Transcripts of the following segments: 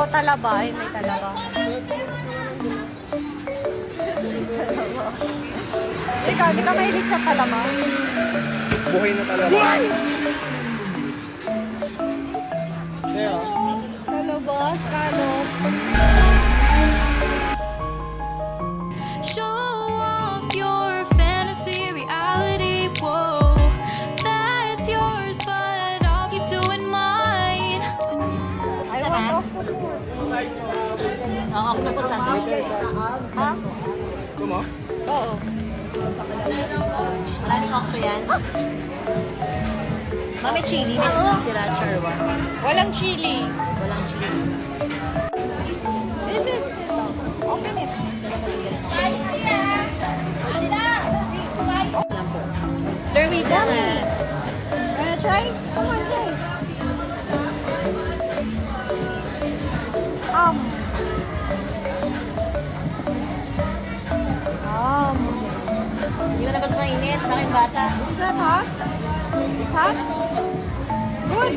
ako talaba. Ay, may talaba. Ikaw, di ka mahilig sa talaba? Buhay na talaba. Kaya, Talaba, scallop. Show off your fantasy reality. Whoa, that's yours, but I'll keep doing mine. I want octopus. Octopus ano? Ha? ito mo? Oo. Maraming octo yan. Mami chili, may sira charwa. Walang chili. Walang chili. This is, open it. Sir, wait lang Yummy. ah. Wanna try? Come on, try. Um. Hindi mo naman mainit, bakit bata? Is that hot? It's hot? Good.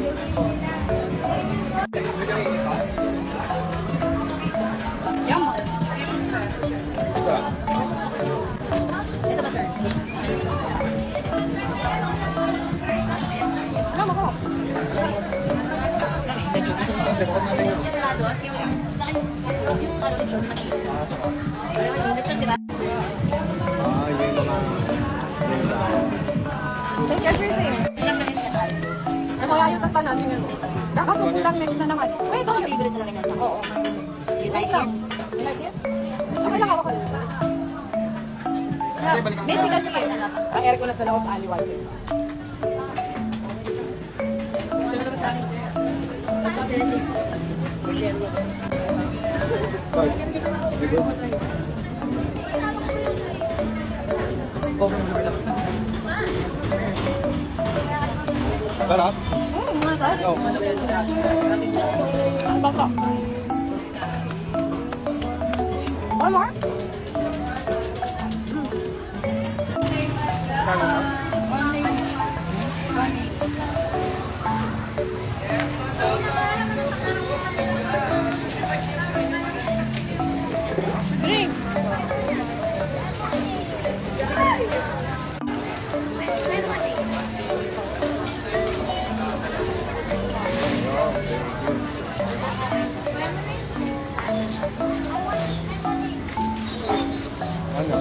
Yum. Ito ba, sir? Ano mo ko? Yun yung mga... Take everything. Ano kaya yung tatanan? Tingnan mo. Nakasubulang mix na naman. Wait, ito. Favorite talaga niya. Oo. You Wait like lang. it? You like it? Okay lang ako. Busy kasi. Ang air ko na sa loob, aliwal. Sarap? Masarap. No. Ang baka. One more? Drink. Ano?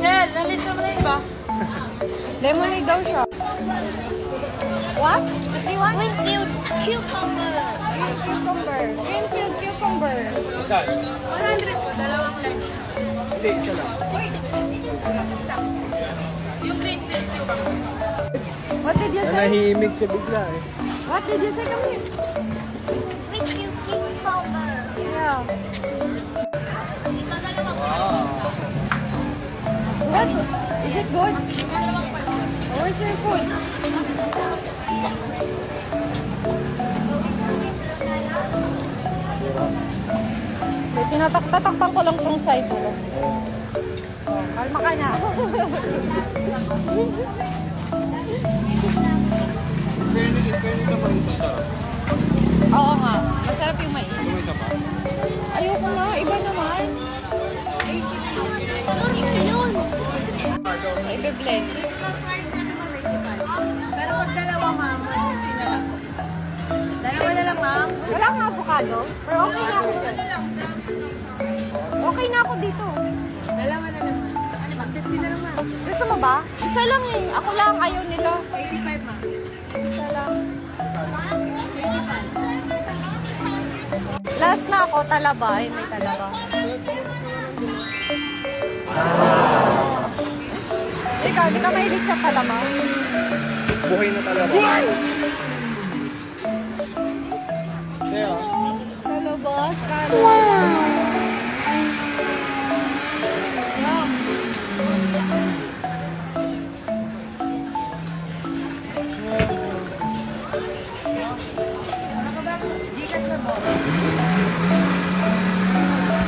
Shell, nalis mo na yun ba? Lemonade daw siya. What? What do you want? Greenfield cucumber. Green cucumber. Greenfield cucumber. Saan? 100 po, dalawang lunch. Hindi, isa lang. Yung greenfield cucumber. What did you say? Nahihimik siya bigla eh. What did you say? Come here. Greenfield cucumber. Yeah. Wow. What? Is it good? Where's your food? May tinatakpan ko lang tong side ko. Oh, kalma ka na. Fairness sa mga isang sarap. Oo nga. Masarap yung mais. Yung isa pa? Ayoko nga. Iba naman. Ibe-blend. Pero pag dalawa, ma'am, 150 na lang. Dalawa na lang, ma'am. Wala nga avocado. Pero okay na ako. Okay na ako dito. Dalawa na lang. Ano ba? 50 na lang, ma'am. Gusto mo ba? Isa lang eh. Ako lang. Ayaw nila. 85, ma'am. Isa lang. Last na ako. Talaba. Ay, may talaba. Ikaw, di ka mahilig sa talaba? Buhay na talaba. Kaya, Talaba, scallop. Yum.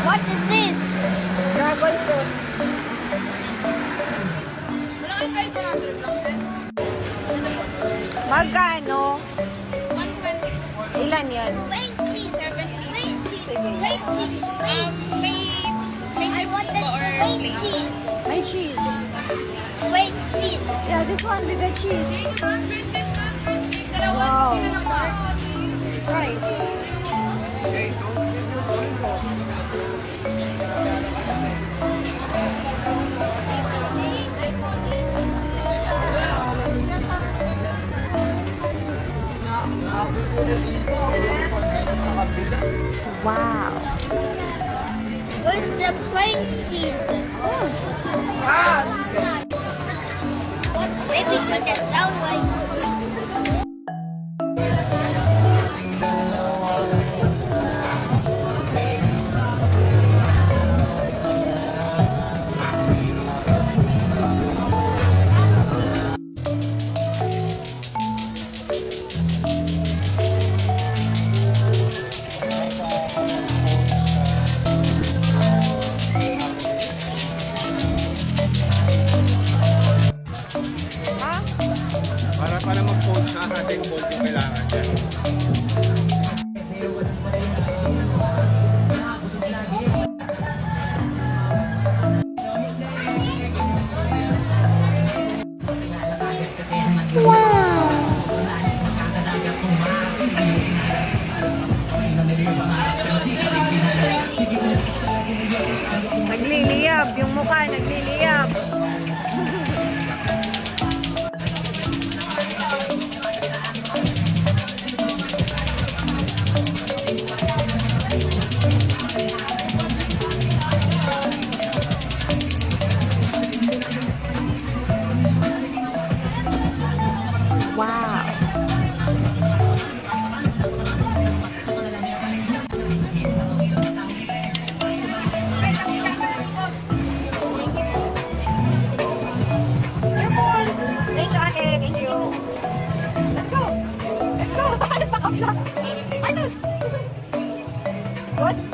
What is this? Dragon fruit. Magkano? 120. Ilan yan? 20, 70, 20. Sige. May cheese. Wait, cheese. Yeah, this one with the cheese. Wow. Right. Wow. Where's the plain cheese? Maybe put that down way. Ha? Para mag-post ka, ating bolt yung kailangan dyan. Nagliliyab. Yung mukha, nagliliyab. Wow. Your phone. Thank you, ate. Thank you. Let's go. Let's go. Baka nasa ka siya. Ayos. Good.